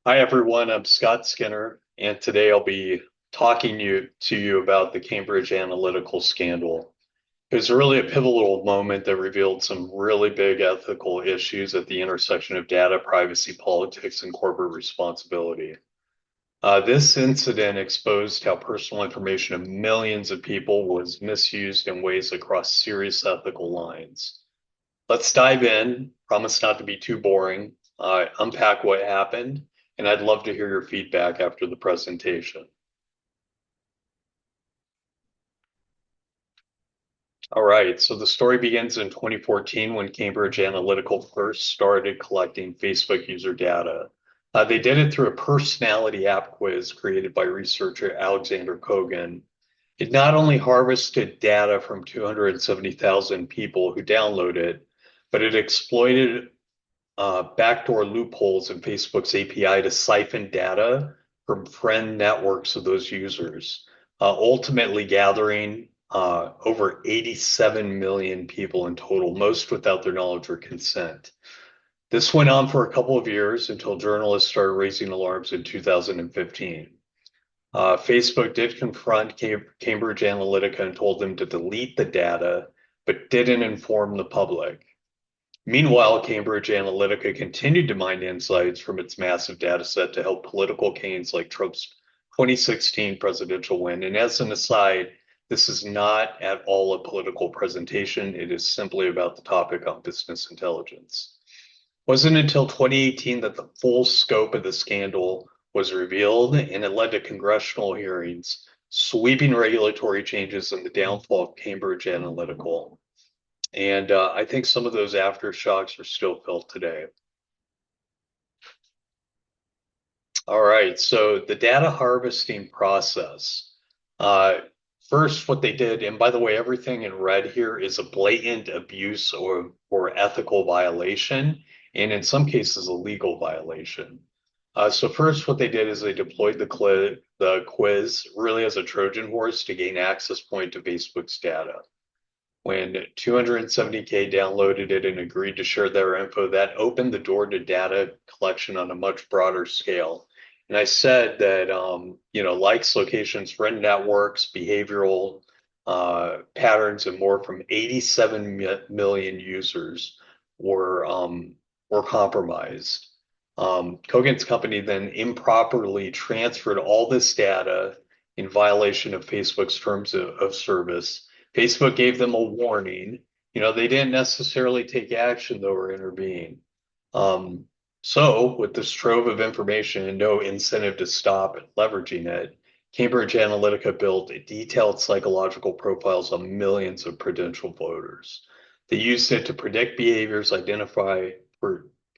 Hi everyone, I'm Scott Skinner, and today I'll be talking to you about the Cambridge Analytical scandal. It was really a pivotal moment that revealed some really big ethical issues at the intersection of data privacy, politics, and corporate responsibility. This incident exposed how personal information of millions of people was misused in ways across serious ethical lines. Let's dive in. Promise not to be too boring. Unpack what happened, and I'd love to hear your feedback after the presentation. All right, so the story begins in 2014 when Cambridge Analytical first started collecting Facebook user data. They did it through a personality app quiz created by researcher Alexander Kogan. It not only harvested data from 270,000 people who downloaded it, but it exploited backdoor loopholes in Facebook's API to siphon data from friend networks of those users, ultimately gathering over 87 million people in total, most without their knowledge or consent. This went on for a couple of years until journalists started raising alarms in 2015. Facebook did confront Cambridge Analytica and told them to delete the data, but didn't inform the public. Meanwhile, Cambridge Analytica continued to mine insights from its massive data set to help political gains like Trump's 2016 presidential win. And as an aside, this is not at all a political presentation. It is simply about the topic on business intelligence. It wasn't until 2018 that the full scope of the scandal was revealed, and it led to congressional hearings, sweeping regulatory changes, and the downfall of Cambridge Analytical. And I think some of those aftershocks are still felt today. All right, so the data harvesting process. Uh, First, what they did, and by the way, everything in red here is a blatant abuse or ethical violation, and in some cases, a legal violation. So first, what they did is they deployed the quiz really as a Trojan horse to gain access point to Facebook's data. When 270K downloaded it and agreed to share their info, that opened the door to data collection on a much broader scale. And I said that, likes, locations, friend networks, behavioral patterns, and more from 87 million users were compromised. Kogan's company then improperly transferred all this data in violation of Facebook's terms of service. Facebook gave them a warning. They didn't necessarily take action though or intervene. So with this trove of information and no incentive to stop leveraging it, Cambridge Analytica built detailed psychological profiles on millions of potential voters. They used it to predict behaviors, identify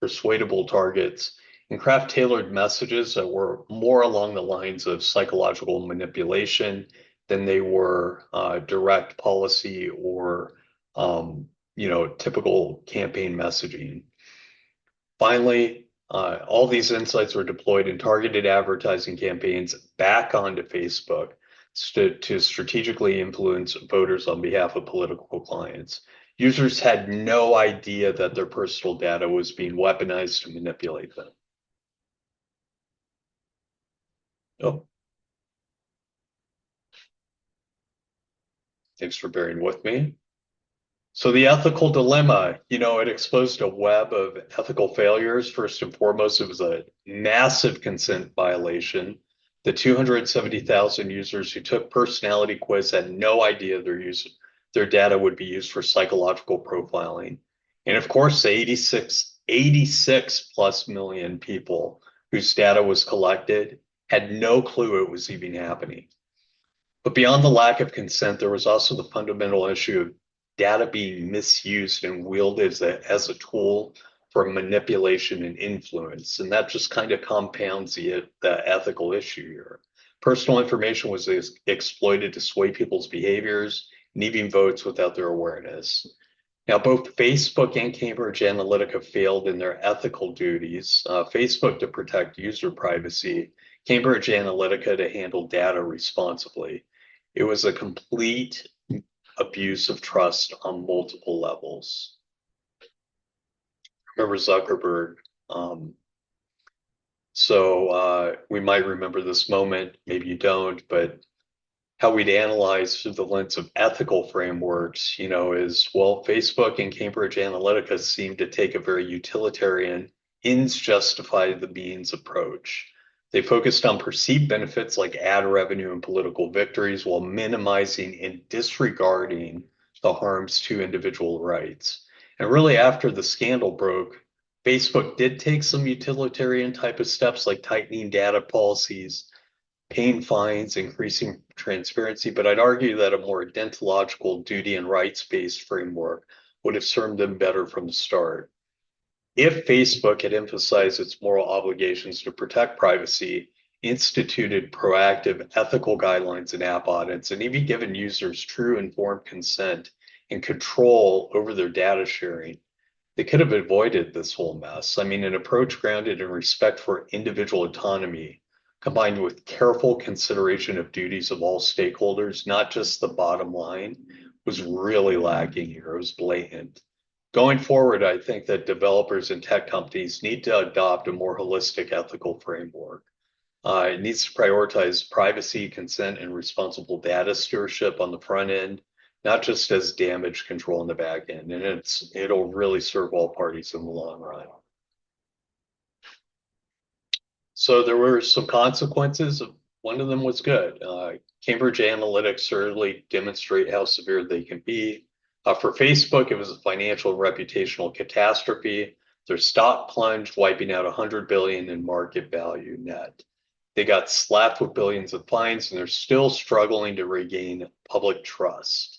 persuadable targets, and craft tailored messages that were more along the lines of psychological manipulation than they were direct policy or typical campaign messaging. Finally, all these insights were deployed in targeted advertising campaigns back onto Facebook to strategically influence voters on behalf of political clients. Users had no idea that their personal data was being weaponized to manipulate them. Oh, thanks for bearing with me. So the ethical dilemma, it exposed a web of ethical failures. First and foremost, it was a massive consent violation. The 270,000 users who took personality quiz had no idea their data would be used for psychological profiling. And of course, the 86 plus million people whose data was collected had no clue it was even happening. But beyond the lack of consent, there was also the fundamental issue of data being misused and wielded as a tool for manipulation and influence. And that just kind of compounds the ethical issue here. Personal information was exploited to sway people's behaviors and even votes without their awareness. Now, both Facebook and Cambridge Analytica failed in their ethical duties. Facebook to protect user privacy, Cambridge Analytica to handle data responsibly. It was a complete abuse of trust on multiple levels. Remember Zuckerberg So we might remember this moment, maybe you don't, but how we'd analyze through the lens of ethical frameworks, is, well, Facebook and Cambridge Analytica seem to take a very utilitarian, ends justify the means approach. They focused on perceived benefits like ad revenue and political victories while minimizing and disregarding the harms to individual rights. And really, after the scandal broke, Facebook did take some utilitarian type of steps like tightening data policies, paying fines, increasing transparency, but I'd argue that a more deontological duty and rights-based framework would have served them better from the start. If Facebook had emphasized its moral obligations to protect privacy, instituted proactive ethical guidelines and app audits, and even given users true informed consent and control over their data sharing, they could have avoided this whole mess. I mean, an approach grounded in respect for individual autonomy, combined with careful consideration of duties of all stakeholders, not just the bottom line, was really lacking here. It was blatant. Going forward, I think that developers and tech companies need to adopt a more holistic ethical framework. It needs to prioritize privacy, consent, and responsible data stewardship on the front end, not just as damage control on the back end. And it'll really serve all parties in the long run. So there were some consequences. One of them was good. Cambridge Analytica certainly demonstrate how severe they can be. For Facebook, it was a financial and reputational catastrophe. Their stock plunged, wiping out 100 billion in market value net. They got slapped with billions of fines, and they're still struggling to regain public trust.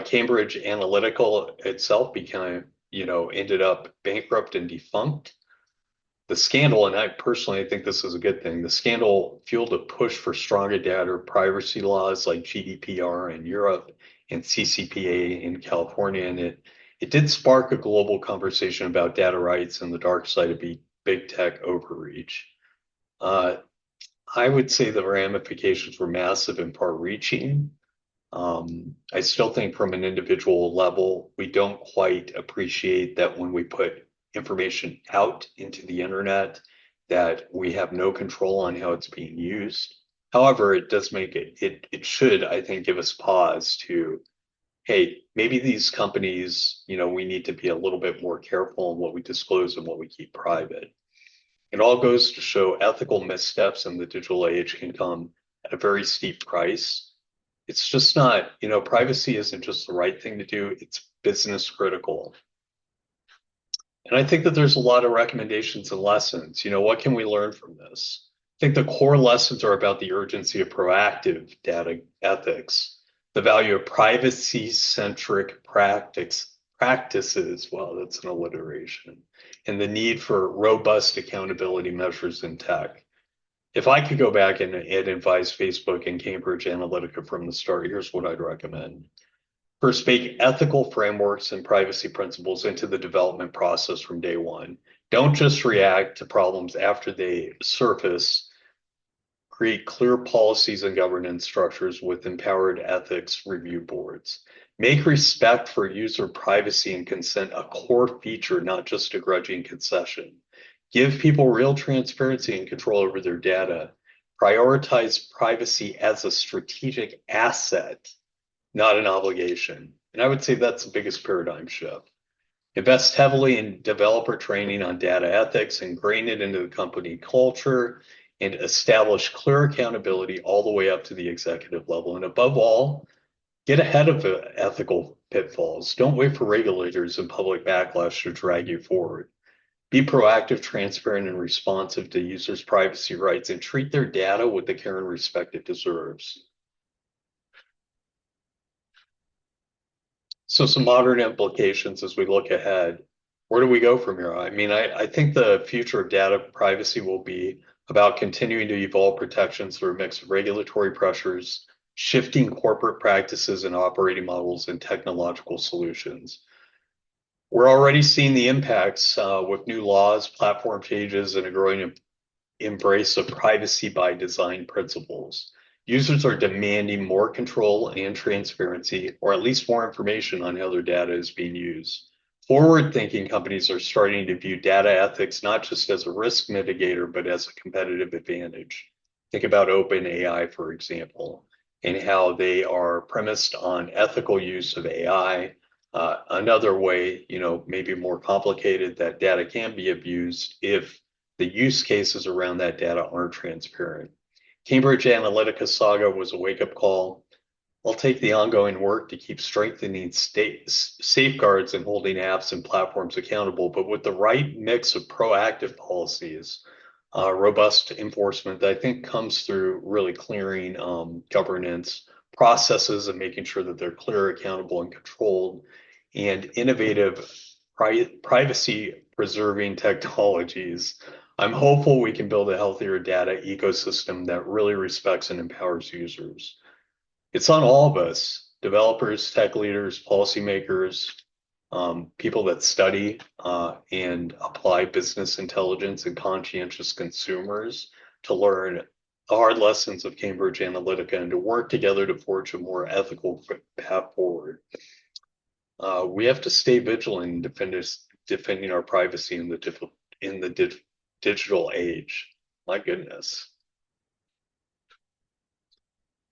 Cambridge Analytica itself ended up bankrupt and defunct. The scandal, and I personally think this is a good thing, the scandal fueled a push for stronger data privacy laws like GDPR in Europe and CCPA in California. And it did spark a global conversation about data rights and the dark side of big tech overreach. I would say the ramifications were massive and far reaching. I still think from an individual level, we don't quite appreciate that when we put information out into the internet, that we have no control on how it's being used. However, it does make it should, I think, give us pause to, hey, maybe these companies, we need to be a little bit more careful in what we disclose and what we keep private. It all goes to show ethical missteps in the digital age can come at a very steep price. It's just not, privacy isn't just the right thing to do, it's business critical. And I think that there's a lot of recommendations and lessons. What can we learn from this? I think the core lessons are about the urgency of proactive data ethics, the value of privacy-centric practices, well, that's an alliteration, and the need for robust accountability measures in tech. If I could go back and advise Facebook and Cambridge Analytica from the start, here's what I'd recommend. First, bake ethical frameworks and privacy principles into the development process from day one. Don't just react to problems after they surface. Create clear policies and governance structures with empowered ethics review boards. Make respect for user privacy and consent a core feature, not just a grudging concession. Give people real transparency and control over their data. Prioritize privacy as a strategic asset, not an obligation. And I would say that's the biggest paradigm shift. Invest heavily in developer training on data ethics, ingrain it into the company culture, and establish clear accountability all the way up to the executive level. And above all, get ahead of ethical pitfalls. Don't wait for regulators and public backlash to drag you forward. Be proactive, transparent, and responsive to users' privacy rights, and treat their data with the care and respect it deserves. So some modern implications as we look ahead. Where do we go from here? I mean, I think the future of data privacy will be about continuing to evolve protections through a mix of regulatory pressures, shifting corporate practices and operating models, and technological solutions. We're already seeing the impacts with new laws, platform changes, and a growing embrace of privacy by design principles. Users are demanding more control and transparency, or at least more information on how their data is being used. Forward-thinking companies are starting to view data ethics not just as a risk mitigator, but as a competitive advantage. Think about OpenAI, for example, and how they are premised on ethical use of AI. Another way, maybe more complicated, that data can be abused if the use cases around that data aren't transparent. Cambridge Analytica saga was a wake-up call. I'll take the ongoing work to keep strengthening safeguards and holding apps and platforms accountable, but with the right mix of proactive policies, robust enforcement that I think comes through really clearing governance processes and making sure that they're clear, accountable, and controlled, and innovative privacy preserving technologies. I'm hopeful we can build a healthier data ecosystem that really respects and empowers users. It's on all of us, developers, tech leaders, policymakers, people that study and apply business intelligence, and conscientious consumers to learn the hard lessons of Cambridge Analytica and to work together to forge a more ethical path forward. We have to stay vigilant in defending our privacy in the digital age. My goodness.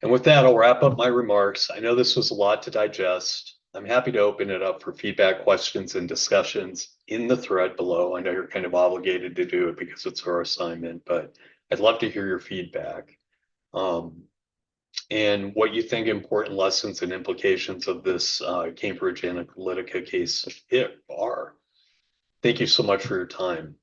And with that, I'll wrap up my remarks. I know this was a lot to digest. I'm happy to open it up for feedback, questions, and discussions in the thread below. I know you're kind of obligated to do it because it's our assignment, but I'd love to hear your feedback and what you think important lessons and implications of this Cambridge Analytica case are. Thank you so much for your time.